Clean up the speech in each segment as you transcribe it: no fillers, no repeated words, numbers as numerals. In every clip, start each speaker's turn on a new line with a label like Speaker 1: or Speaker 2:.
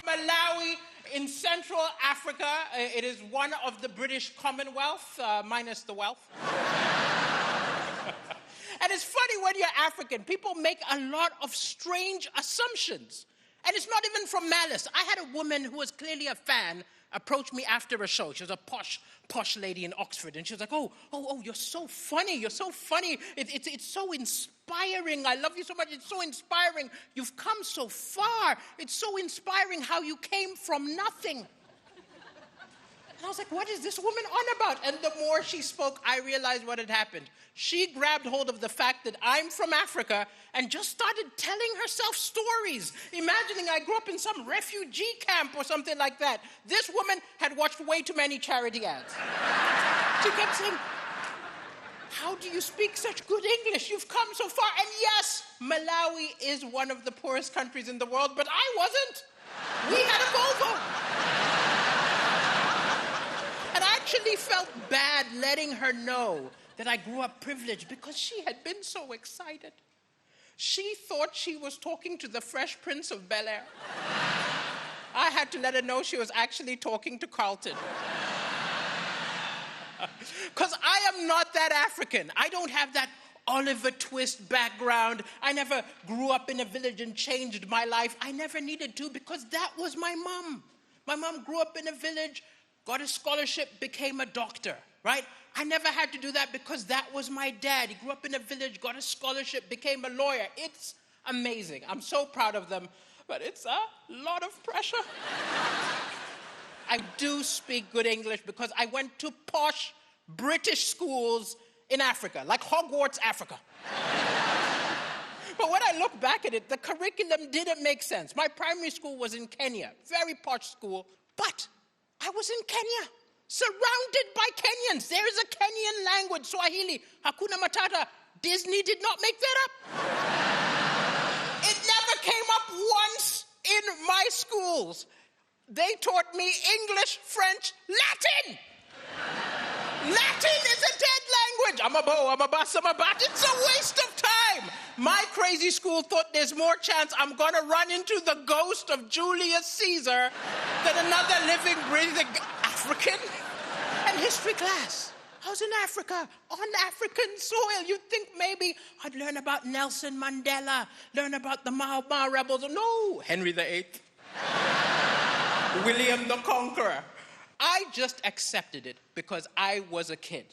Speaker 1: Malawi in Central Africa. It is one of the British Commonwealth, minus the wealth. And it's funny when you're African, people make a lot of strange assumptions. And it's not even from malice. I had a woman who was clearly a fan approach me after a show. She was a posh lady in Oxford. And she was like, oh, you're so funny. You're so funny. It's so inspiring. I love you so much. It's so inspiring. You've come so far. It's so inspiring how you came from nothing. And I was like, what is this woman on about? And the more she spoke, I realized what had happened. She grabbed hold of the fact that I'm from Africa and just started telling herself stories, imagining I grew up in some refugee camp or something like that. This woman had watched way too many charity ads. She kept saying, how do you speak such good English? You've come so far. And yes, Malawi is one of the poorest countries in the world, but I wasn't. We had a Volvo. And I actually felt bad letting her know that I grew up privileged because she had been so excited. She thought she was talking to the Fresh Prince of Bel-Air. I had to let her know she was actually talking to Carlton. Because I am not that African. I don't have that Oliver Twist background. I never grew up in a village and changed my life. I never needed to because that was my mom. My mom grew up in a village, got a scholarship, became a doctor, right? I never had to do that because that was my dad. He grew up in a village, got a scholarship, became a lawyer. It's amazing. I'm so proud of them, but it's a lot of pressure. I do speak good English because I went to posh British schools in Africa, like Hogwarts, Africa. But when I look back at it, the curriculum didn't make sense. My primary school was in Kenya, very posh school, but I was in Kenya, surrounded by Kenyans. There is a Kenyan language, Swahili, Hakuna Matata. Disney did not make that up. It never came up once in my schools. They taught me English, French, Latin. Latin is a dead language. I'm a bow, I'm a bus, I'm a bat. It's a waste of time. My crazy school thought there's more chance I'm going to run into the ghost of Julius Caesar than another living, breathing African. And history class. I was in Africa, on African soil. You'd think maybe I'd learn about Nelson Mandela, learn about the Mau Mau rebels. No, Henry VIII. William the Conqueror. I just accepted it because I was a kid.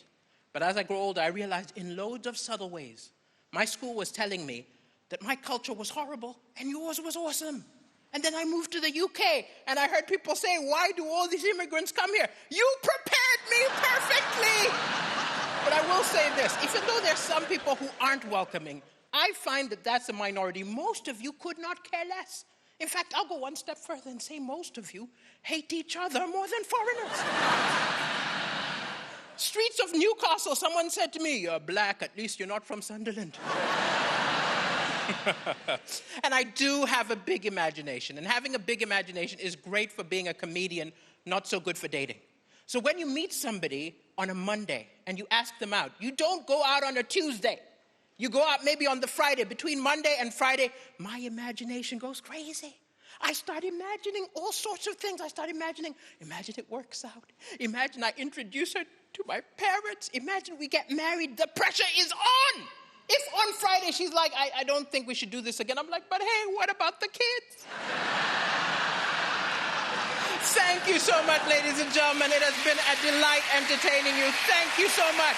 Speaker 1: But as I grew older, I realized in loads of subtle ways, my school was telling me that my culture was horrible and yours was awesome. And then I moved to the UK and I heard people say, why do all these immigrants come here? You prepared me perfectly. But I will say this, even though there's some people who aren't welcoming, I find that that's a minority. Most of you could not care less. In fact, I'll go one step further and say most of you hate each other more than foreigners. Streets of Newcastle, someone said to me, you're black, at least you're not from Sunderland. And I do have a big imagination, and having a big imagination is great for being a comedian, not so good for dating. So when you meet somebody on a Monday and you ask them out, you don't go out on a Tuesday. You go out maybe on the Friday. Between Monday and Friday, my imagination goes crazy. I start imagining all sorts of things. I start imagining it works out. Imagine I introduce her to my parents. Imagine we get married. The pressure is on. If on Friday she's like, I don't think we should do this again, I'm like, but hey, what about the kids? Thank you so much, ladies and gentlemen. It has been a delight entertaining you. Thank you so much.